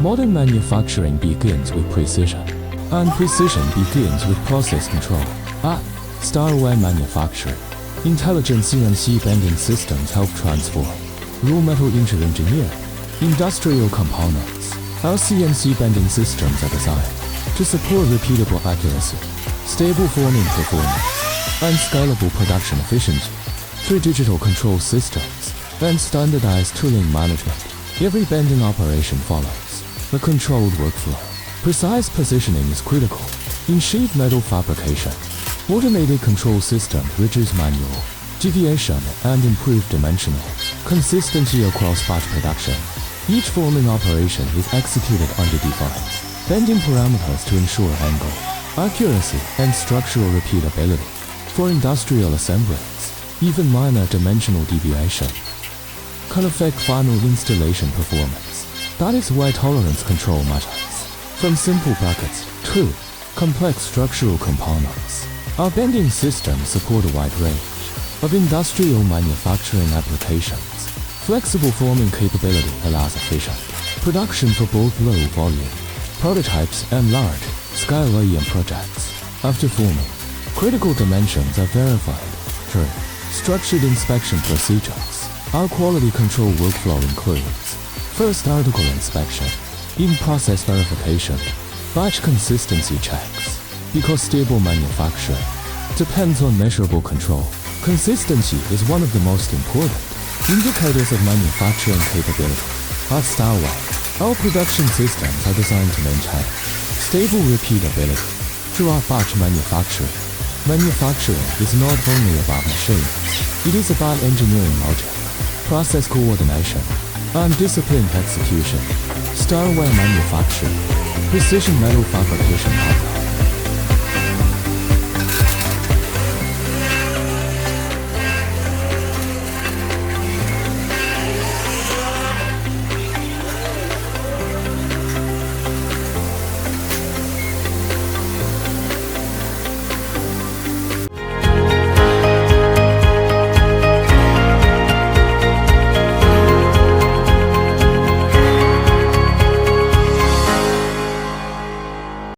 Modern manufacturing begins with precision, and precision begins with process control. At STARWAY Manufacturing, intelligent CNC bending systems help transform raw metal into engineered industrial components. Our CNC bending systems are designed to support repeatable accuracy, stable forming performance, and scalable production efficiency. Through digital control systems and standardized tooling management, every bending operation follows a controlled workflow. Precise positioning is critical in sheet metal fabrication. Automated control systems reduce manual deviation and improve dimensional consistency across batch production. Each forming operation is executed under defined bending parameters to ensure angle, accuracy, and structural repeatability. For industrial assemblies, even minor dimensional deviation can affect final installation performance. That is why tolerance control matters. From simple brackets to complex structural components, our bending systems support a wide range of industrial manufacturing applications. Flexible forming capability allows efficient production for both low volume prototypes and large-scale OEM projects. After forming, critical dimensions are verified through structured inspection procedures. Our quality control workflow includes first article inspection, in-process verification, batch consistency checks. Because stable manufacturing depends on measurable control, consistency is one of the most important indicators of manufacturing capability. At STARWAY, our production systems are designed to maintain stable repeatability throughout batch manufacturing. Manufacturing is not only about machines, it is about engineering logic, process coordination, and disciplined execution. STARWAY Manufacturing, precision metal fabrication partner.